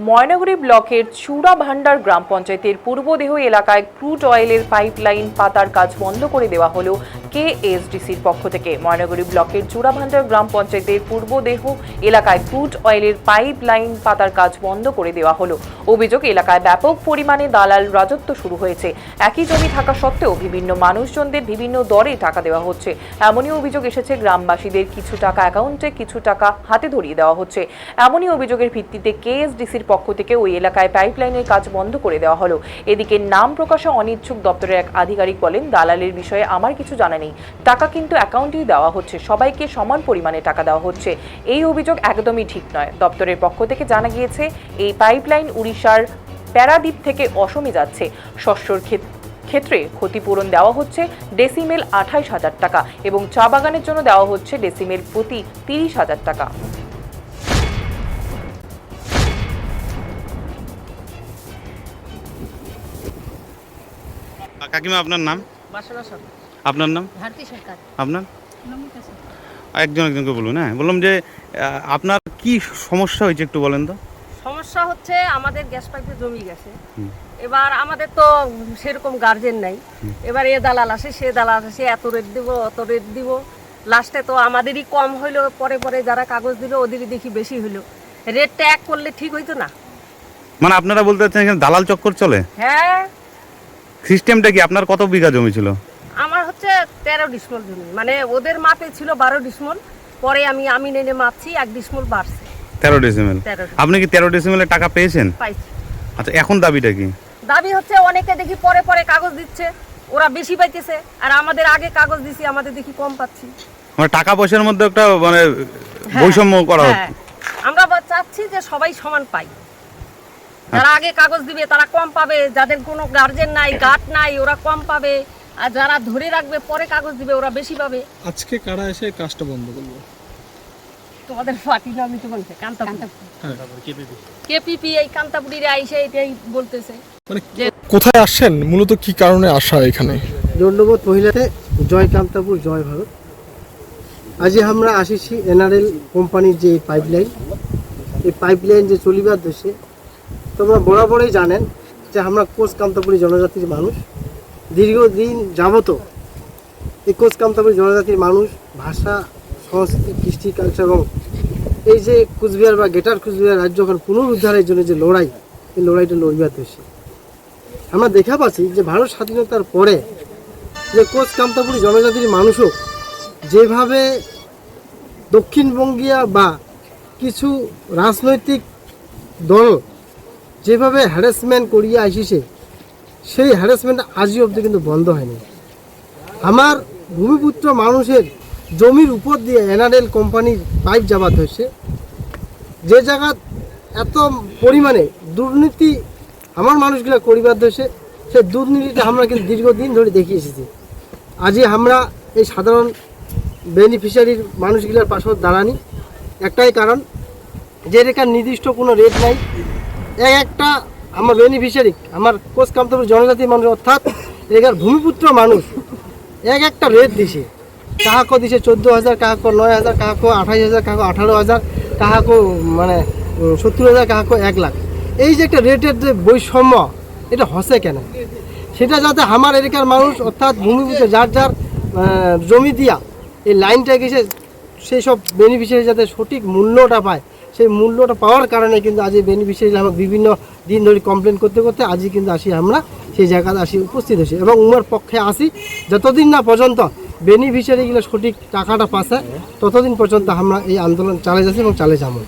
ময়নাগুড়ি ব্লকের চূড়াভান্ডার গ্রাম পঞ্চায়েতের পূর্বদেহ এলাকায় ক্রুড অয়েলের পাইপলাইন পাতার কাজ বন্ধ করে দেওয়া হলো কেএসডিসির পক্ষ থেকে। ময়নাগুড়ি ব্লকের চূড়াভান্ডার গ্রাম পঞ্চায়েতের পূর্বদেহ এলাকায় ক্রুড অয়েলের পাইপলাইন পাতার কাজ বন্ধ করে দেওয়া হলো। অভিযোগ, এলাকায় ব্যাপক পরিমাণে দালাল রাজত্ব শুরু হয়েছে। একই জমি থাকা সত্ত্বেও বিভিন্ন মানুষজনদের বিভিন্ন দরে টাকা দেওয়া হচ্ছে। এমনই অভিযোগ এসেছে, গ্রামবাসীদের কিছু টাকা অ্যাকাউন্টে, কিছু টাকা হাতে ধরিয়ে দেওয়া হচ্ছে। এমনই অভিযোগের ভিত্তিতে কেএসডিসির পক্ষ থেকে ওই এলাকায় পাইপলাইনের কাজ বন্ধ করে দেওয়া হলো। এদিকে নাম প্রকাশে অনিচ্ছুক দপ্তরের এক আধিকারিক বলেন, দালালের বিষয়ে আমার কিছু জানা নেই, টাকা কিন্তু অ্যাকাউন্টেই দেওয়া হচ্ছে, সবাইকে সমান পরিমাণে টাকা দেওয়া হচ্ছে। এই অভিযোগ একদমই ঠিক নয়। দপ্তরের পক্ষ থেকে জানা গিয়েছে, এই পাইপলাইন উড়িষ্যার প্যারাদ্বীপ থেকে অসমে যাচ্ছে। শস্যর ক্ষেত্রে ক্ষতিপূরণ দেওয়া হচ্ছে ডেসিমেল 28,000 টাকা এবং চা বাগানের জন্য দেওয়া হচ্ছে ডেসিমেল প্রতি 30,000 টাকা। কাকিমা, আপনার নাম? বাসনা সরকার। আপনার নাম? ভারতী সরকার। আপনার? নমিতা সরকার। একজনকে বলুন। হ্যাঁ, বললাম যে আপনার কি সমস্যা হয়েছে একটু বলেন তো। সমস্যা হচ্ছে, আমাদের গ্যাস পাইপে জমি গেছে। এবার আমাদের তো সেরকম গার্জেন নাই। এবার এ দালাল আসে, সে দালাল আসে, এত রেট দিব, অত রেট দিব। লাস্টে তো আমাদেরই কম হইলো, পরে পরে যারা কাগজ দিল ওদেরই দেখি বেশি হইলো। রেটটা এক করলে ঠিক হইতো না। মানে আপনারা বলতে চাচ্ছেন এখানে দালাল চক্কর চলে? হ্যাঁ। সিস্টেমটা কি? আপনার কত বিঘা জমি ছিল? আমার হচ্ছে 13 ডিসমিল জমি, মানে ওদের মাপে ছিল 12 ডিসমিল, পরে আমি নেনে মাপছি 1 ডিসমিল বাড়ছে। 13 ডেসিমেল। আপনি কি 13 ডেসিমেলের টাকা পেয়েছেন? পাইছি। আচ্ছা, এখন দাবিটা কি? দাবি হচ্ছে, অনেকে দেখি পরে পরে কাগজ দিচ্ছে, ওরা বেশি পাইতেছে, আর আমাদের আগে কাগজ দিছি, আমাদের দেখি কম পাচ্ছি। মানে টাকা পয়সার মধ্যে একটা মানে বৈষম্য করা হচ্ছে। আমরা চাচ্ছি যে সবাই সমান পাই। যারা আগে কাগজ দিবে তারা কম পাবে, যাদের কোনো গার্জেন নাই, গার্ড নাই, ওরা কম পাবে, আর যারা ধরে রাখবে পরে কাগজ দিবে ওরা বেশি পাবে। আজকে কারা এসে কাজটা বন্ধ করলো? তোমাদের পার্টি নামই তো বলছে কান্তাপুর। কেপিপি এই কান্তাপুরিরে আইসে এটাই বলতেছে। মানে কোথায় আসছেন, মূলত কি কারণে আসা এখানে? ধন্যবাদ। মহিলাতে জয় কান্তাপুর, জয় ভারত। আজ আমরা আসিছি এনআরএল কোম্পানির যে এই পাইপলাইন যে চলিবার দেশে, তোমরা বরাবরই জানেন যে আমরা কোচ কান্তাপুরি জনজাতির মানুষ। দীর্ঘদিন যাবত এই কোচ কান্তাপুরি জনজাতির মানুষ ভাষা, সংস্কৃতি, কৃষ্টি, কালচার এবং এই যে কুচবিহার বা গ্রেটার কুচবিহার রাজ্য যখন পুনরুদ্ধারের জন্য যে লড়াই, এই লড়াইটা লড়িবার দেশে আমরা দেখা পাচ্ছি যে ভারত স্বাধীনতার পরে যে কোচ কান্তাপুরি জনজাতির মানুষও যেভাবে দক্ষিণবঙ্গীয় বা কিছু রাজনৈতিক দল যেভাবে হ্যারাসমেন্ট করিয়া আসিছে, সেই হ্যারাসমেন্ট আজই অবধি কিন্তু বন্ধ হয়নি। আমার ভূমিপুত্র মানুষের জমির উপর দিয়ে এনআরএল কোম্পানির পাইপ যাবাত হয়েছে, যে জায়গা এত পরিমাণে দুর্নীতি আমার মানুষগুলো করিবার হয়েছে, সেই দুর্নীতিটা আমরা কিন্তু দীর্ঘদিন ধরে দেখিয়ে এসেছি। আজই আমরা এই সাধারণ বেনিফিশিয়ারির মানুষগুলোর পাশেও দাঁড়ানি, একটাই কারণ যে রেখার নির্দিষ্ট কোনো রেট নাই। একটা আমার বেনিফিশিয়ারি, আমার কোচ কান্তাপুর জনজাতির মানুষ, অর্থাৎ রেখার ভূমিপুত্র মানুষ একটা রেট দিছে। কাহাকো দিছে 14,000, কাহাকো 9,000, কাহাকো 28,000, কাহাকো 18,000, কাহাকো মানে 70,000, কাহাকো 1 লাখ। এই যে একটা রেটের যে বৈষম্য, এটা হসে কেন? সেটা যাতে আমার এলাকার মানুষ, অর্থাৎ ভূমিপুত্র যার যার জমি দিয়া এই লাইনটা গেছে, সেই সব বেনিফিশিয়ারি যাতে সঠিক মূল্যটা পায়, সেই মূল্যটা পাওয়ার কারণে কিন্তু আজ এই বেনিফিশিয়ারি আমরা বিভিন্ন দিন ধরে কমপ্লেন করতে করতে আজই কিন্তু আসি, আমরা সেই জায়গাতে আসি উপস্থিত হয়েছি এবং উমার পক্ষে আসি। যতদিন না পর্যন্ত বেনিফিশিয়ারিগুলো সঠিক টাকাটা পাচ্ছে, ততদিন পর্যন্ত আমরা এই আন্দোলন চালিয়ে যাচ্ছি এবং চালিয়ে যাবো।